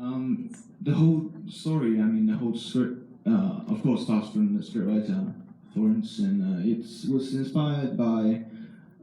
The whole story, the whole script, of course, starts from the scriptwriter Florence, and it was inspired by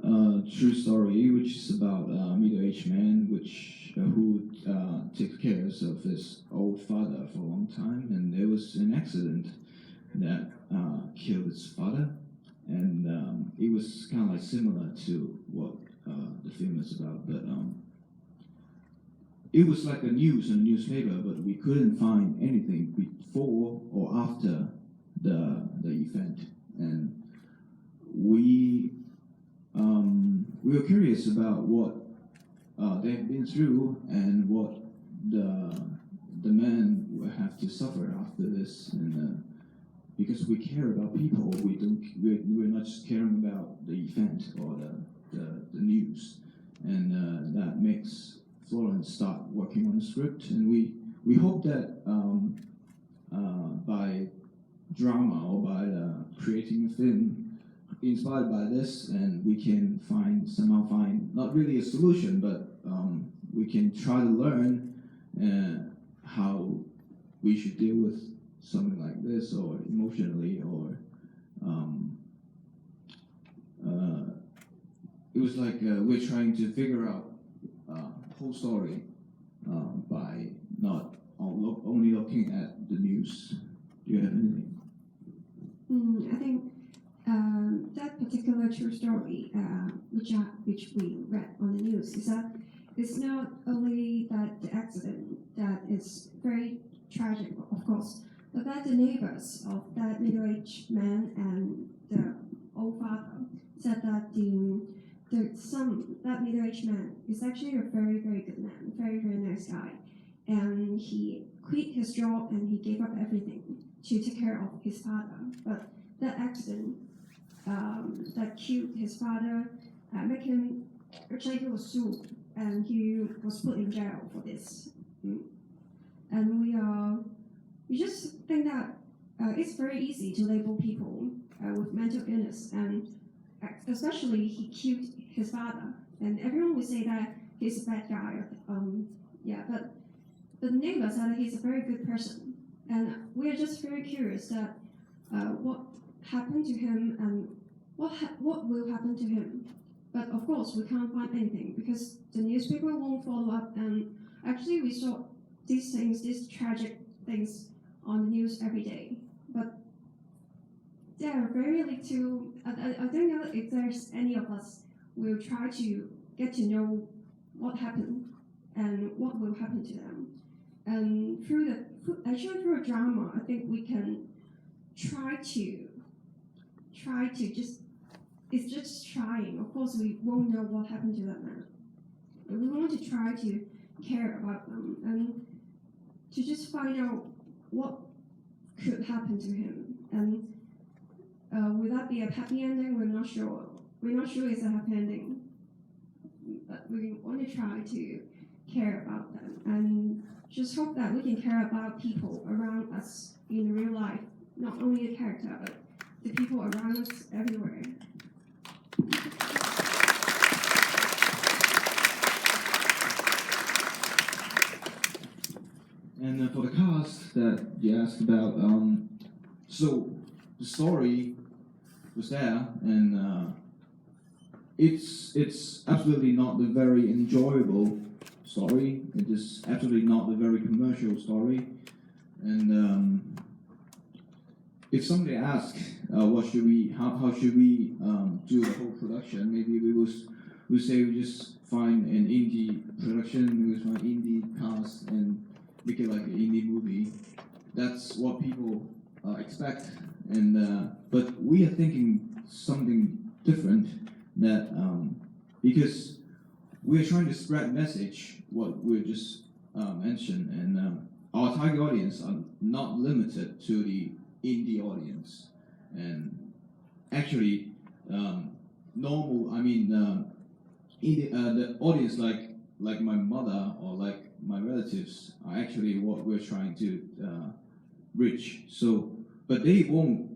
a true story, which is about a middle-aged man, who takes care of his old father for a long time, and there was an accident that killed his father, and it was kind of like similar to what the film is about, but it was like the news in a newspaper, but we couldn't find anything before or after the event, and we were curious about what they had been through and what the man will have to suffer after this, and because we care about people, we're not just caring about the event or the news, and that makes Florence start working on the script, and we hope that by drama or by creating a film inspired by this, and we can somehow find not really a solution, but we can try to learn how we should deal with something like this, or emotionally, or it was like we're trying to figure out whole story by not only looking at the news. Do you have anything? I think that particular true story, which we read on the news, is that it's not only that the accident that is very tragic, of course, but that the neighbors of that middle-aged man and the old father said that that middle-aged man is actually a very, very good man, very, very nice guy. And he quit his job and he gave up everything to take care of his father. But that accident that killed his father made him, actually he was sued and he was put in jail for this. And we just think that it's very easy to label people with mental illness, and especially he killed his father, and everyone would say that he's a bad guy. But the neighbor said that he's a very good person, and we're just very curious that what happened to him and what will happen to him. But of course, we can't find anything because the newspaper won't follow up, and actually we saw these tragic things on the news every day. But there are very little, I don't know if there's any of us will try to get to know what happened and what will happen to them. And through a drama, I think we can try to it's just trying. Of course, we won't know what happened to that man, but we want to try to care about them and to just find out what could happen to him. And will that be a happy ending? We're not sure. We're not sure it's a happy ending, but we want to try to care about them and just hope that we can care about people around us in real life, not only the character, but the people around us everywhere. And for the cast that you asked about, so the story was there, and it's absolutely not the very enjoyable story. It is absolutely not the very commercial story. And if somebody asks, how should we do the whole production? Maybe we say we just find an indie production, we find indie cast and make it like an indie movie. That's what people expect. And but we are thinking something different. That because we are trying to spread message, what we just mentioned, and our target audience are not limited to the indie audience, and actually normal. The audience like my mother or like my relatives are actually what we're trying to reach. So, but they won't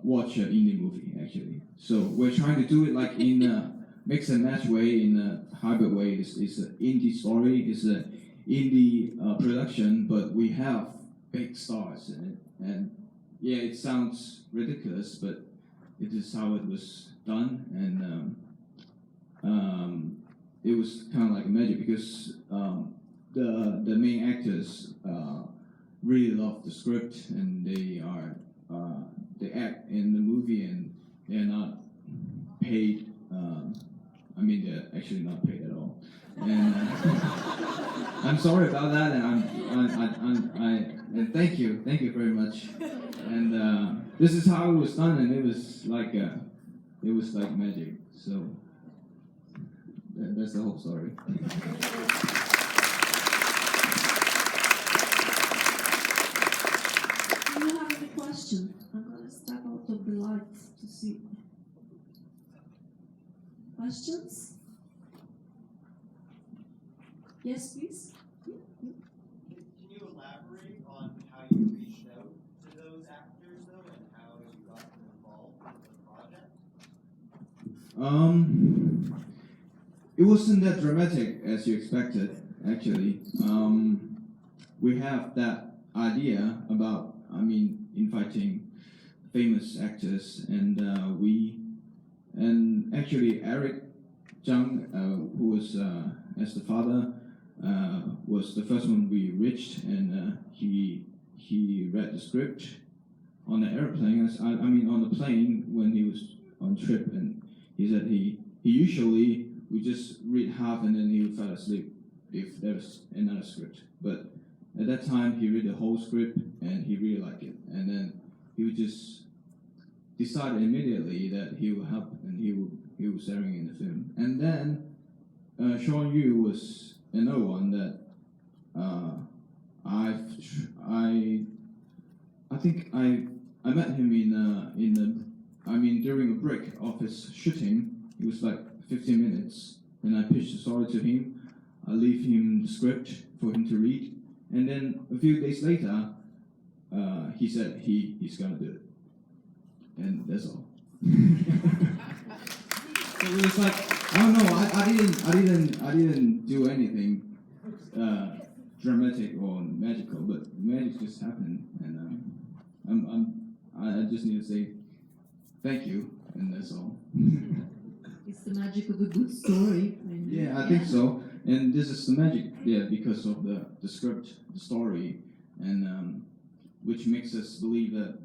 watch an indie movie actually. So we're trying to do it like in a mix and match way, in a hybrid way. It's an indie story, it's an in the production, but we have big stars in it. And yeah, it sounds ridiculous, but it is how it was done. And it was kind of like magic because the main actors really love the script, and they act in the movie, and they're not paid. I mean, they're actually not paid at all. And I'm sorry about that, and thank you very much. And this is how it was done, and it was like magic. So that's the whole story. Do you have any question? I'm gonna step out of the light to see. Questions? Yes, please. Can you elaborate on how you reached out to those actors, though, and how you got them involved with the project? It wasn't that dramatic as you expected, actually. We have that idea about, inviting famous actors, and actually Eric Zhang, who was as the father, was the first one we reached, and he read the script on the airplane. On the plane when he was on trip, and he said he usually we just read half and then he would fall asleep if there's another script. But at that time, he read the whole script and he really liked it. And then he would just decide immediately that he would help and he was starring in the film. And then Sean Yu was another one that I think I met him during a break of his shooting. It was like 15 minutes, and I pitched the story to him. I leave him the script for him to read, and then a few days later, he said he's gonna do it, and that's all. So it was like, I don't know, I didn't do anything dramatic or magical, but magic just happened, and I just need to say thank you, and that's all. It's the magic of a good story. Yeah, I think so. And this is the magic, because of the script, the story, and which makes us believe that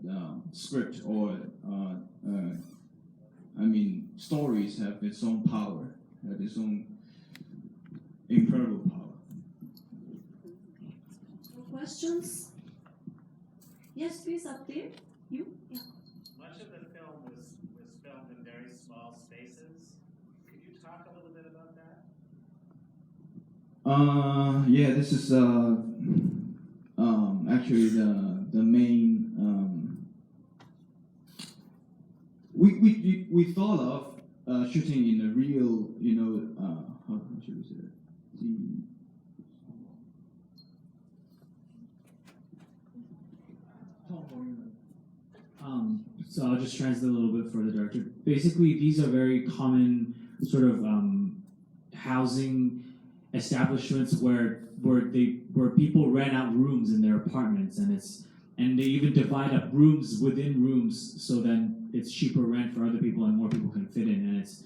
script or stories have its own power, have its own incredible power. Questions? Yes, please, up there. You? Yeah. Much of the film was filmed in very small spaces. Could you talk a little bit about that? This is actually the main. We thought of shooting in a real, how should we say it? So I'll just translate a little bit for the director. Basically, these are very common sort of housing establishments where people rent out rooms in their apartments, and they even divide up rooms within rooms so then it's cheaper rent for other people and more people can fit in, and it's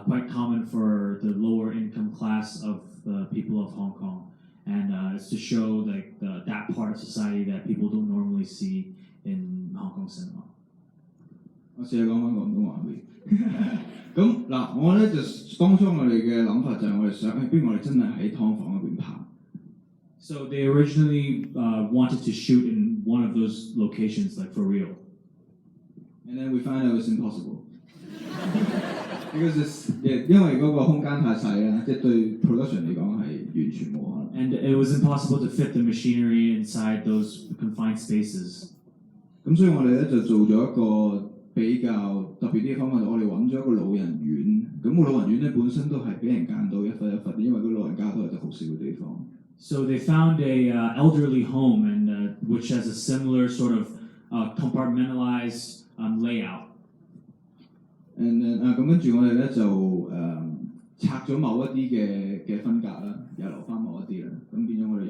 quite common for the lower income class of the people of Hong Kong, and it's to show like that part of society that people don't normally see in Hong Kong cinema. 我試下講翻廣東話俾。咁嗱，我咧就當初我哋嘅諗法就係我哋想，不如我哋真係喺劏房嗰邊拍。So they originally wanted to shoot in one of those locations, like for real. And then we found out it's impossible. Because 因為嗰個空間太細啦，即係對 production 嚟講係完全冇可能。And it was impossible to fit the machinery inside those confined spaces. 咁所以我哋咧就做咗一個比較特別啲嘅方法，我哋揾咗一個老人院。咁個老人院咧本身都係俾人間到一忽一忽，因為個老人家都係得好少嘅地方。So they found a elderly home, and which has a similar sort of compartmentalized layout. And then 咁跟住我哋咧就拆咗某一啲嘅分隔啦，又留翻某一啲啦。咁變咗我哋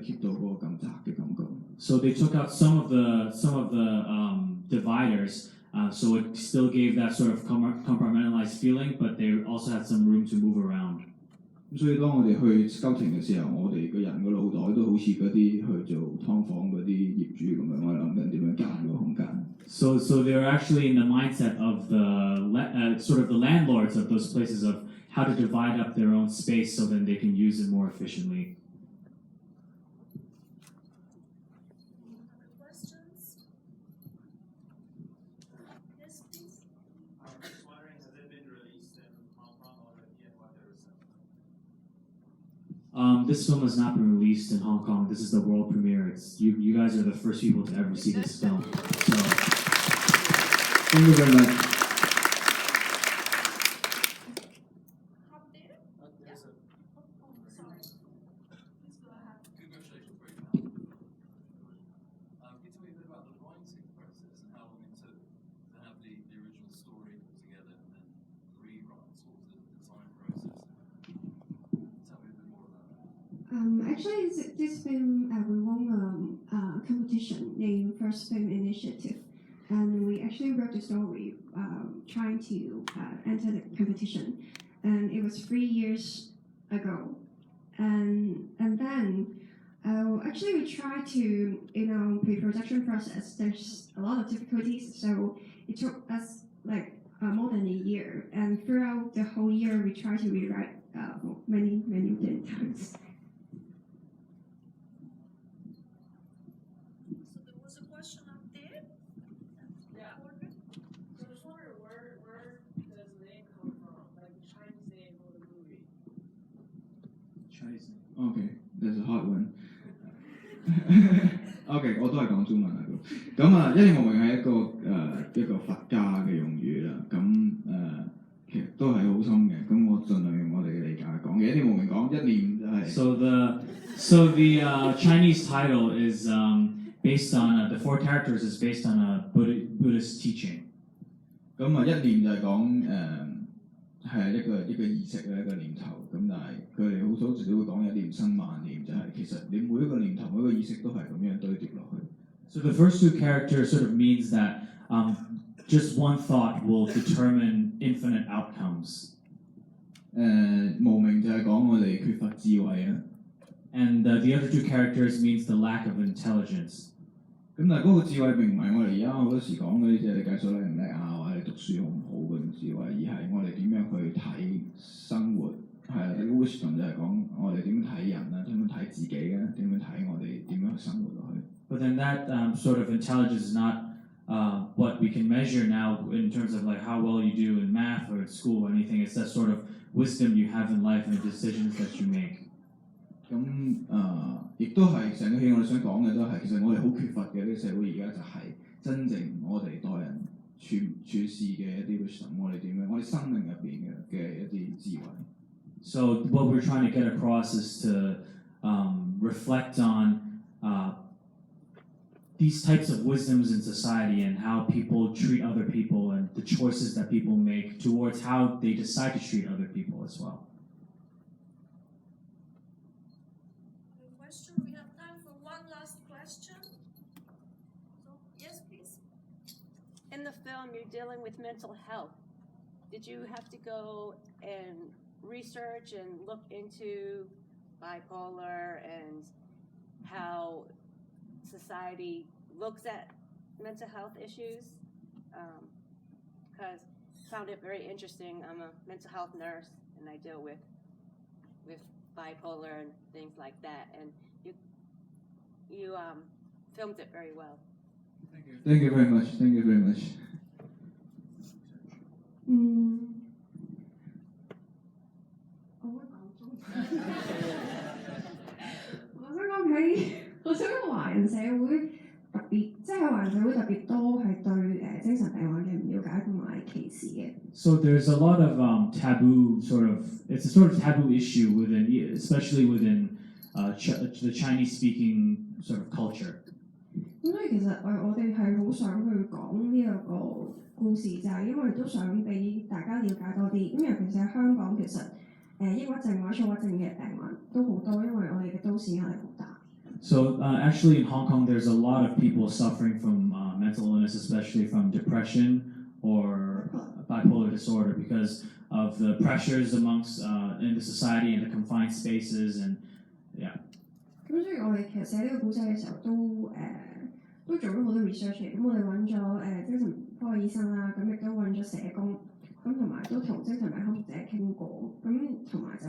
keep 到嗰個咁窄嘅感覺。So they took out some of the dividers, so it still gave that sort of compartmentalized feeling, but they also had some room to move around. 咁所以當我哋去 scouting 嘅時候，我哋個人個腦袋都好似嗰啲去做劏房嗰啲業主咁樣，我哋諗緊點樣間個空間。So they're actually in the mindset of the sort of the landlords of those places of how to divide up their own space so that they can use it more efficiently. Questions? Yes, please. I'm just wondering, has it been released in Hong Kong already and what the reception? This film has not been released in Hong Kong. This is the world premiere. It's you guys are the first people to ever see this film. So thank you very much. Up there? There's a Sorry. Please go ahead. Congratulations, great film. Can you tell me a bit about the writing process and how long it took to have the original story put together and then rewrite? What was the design process? Tell me a bit more about that. Actually, this film we won a competition named First Film Initiative, and we actually wrote the story trying to enter the competition, and it was 3 years ago, and then actually we tried to pre-production process. There's a lot of difficulties, so it took us like more than a year, and throughout the whole year we tried to rewrite many times. So there was a question up there? Yeah. So I was wondering where does the name come from? Like the Chinese name for the movie. Chinese. Okay, there's a hard one. OK， 我都係講中文啦。咁啊，一念無明係一個佛家嘅用語啦。咁其實都係好深嘅。咁我盡量用我哋嘅理解講嘅。一念無明講一念就係。So the Chinese title is based on the 4 characters is based on a Buddhist teaching. 咁啊，一念就係講係一個意識嘅一個念頭。咁但係佢哋好多時都會講一念生萬念，就係其實你每一個念頭每一個意識都係咁樣堆疊落去。So the first 2 characters sort of means that just one thought will determine infinite outcomes. 無明就係講我哋缺乏智慧啊。And the other 2 characters means the lack of intelligence. 咁但係嗰個智慧並唔係我哋而家好多時講嗰啲，即係你計數叻唔叻啊，或者你讀書好唔好嗰種智慧，而係我哋點樣去睇生活。係啊，你 wisdom 就係講我哋點樣睇人啦，點樣睇自己啊，點樣睇我哋點樣去生活落去。But then that sort of intelligence is not what we can measure now in terms of like how well you do in math or at school or anything. It's that sort of wisdom you have in life and the decisions that you make. 咁亦都係成個戲我哋想講嘅都係，其實我哋好缺乏嘅呢個社會而家就係真正我哋待人處事嘅一啲 wisdom， 我哋點樣，我哋生命入邊嘅一啲智慧。So what we're trying to get across is to reflect on these types of wisdoms in society and how people treat other people and the choices that people make towards how they decide to treat other people as well. Any question? We have time for one last question. So, yes, please. In the film, you're dealing with mental health. Did you have to go and research and look into bipolar and how society looks at mental health issues? Because I found it very interesting. I'm a mental health nurse and I deal with bipolar and things like that. And you filmed it very well. Thank you. Thank you very much. Thank you very much. 我想講華人社會特別，即係華人社會特別多係對精神病患嘅唔了解同埋歧視嘅。So there's a lot of taboo it's a sort of taboo issue within, especially within the Chinese-speaking sort of culture. 咁所以其實我哋係好想去講呢一個故事，就係因為都想俾大家了解多啲。咁尤其是喺香港，其實抑鬱症或者躁鬱症嘅病患都好多，因為我哋嘅都市壓力好大。So actually, in Hong Kong, there's a lot of people suffering from mental illness, especially from depression or bipolar disorder, because of the pressures amongst in the society and the confined spaces and yeah. 咁所以我哋其實寫呢個古仔嘅時候都做咗好多 research 嘅，咁我哋揾咗精神科嘅醫生啦，咁亦都揾咗社工，咁同埋都同精神病康復者傾過，咁同埋就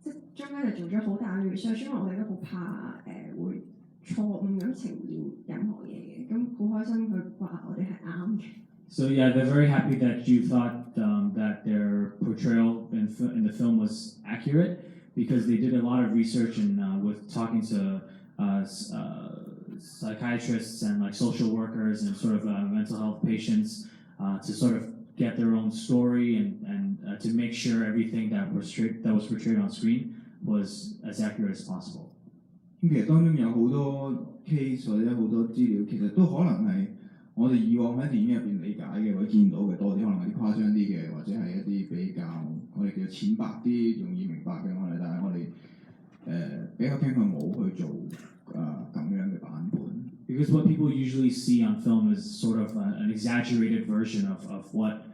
即中間就做咗好大嘅 research，因為我哋都好怕會錯誤咁呈現任何嘢嘅，咁好開心佢話我哋係啱嘅。So yeah, they're very happy that you thought that their portrayal in the film was accurate, because they did a lot of research and with talking to psychiatrists and like social workers and sort of mental health patients to sort of get their own story and to make sure everything that was portrayed on screen was as accurate as possible. 咁其實當中有好多 case 或者好多資料，其實都可能係我哋以往喺電影入邊理解嘅或者見到嘅多啲，可能係啲誇張啲嘅，或者係一啲比較我哋叫淺白啲、容易明白嘅我哋，但係我哋比較傾向冇去做咁樣嘅版本。Because what people usually see on film is sort of an exaggerated version of what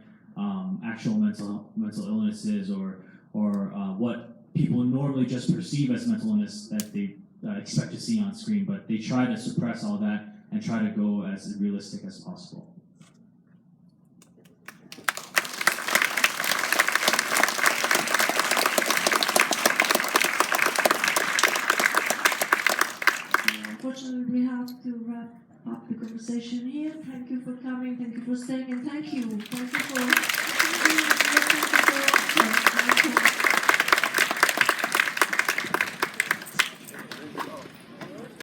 actual mental illness is, or what people normally just perceive as mental illness that they expect to see on screen, but they try to suppress all that and try to go as realistic as possible. Unfortunately, we have to wrap up the conversation here. Thank you for coming, thank you for staying, and thank you for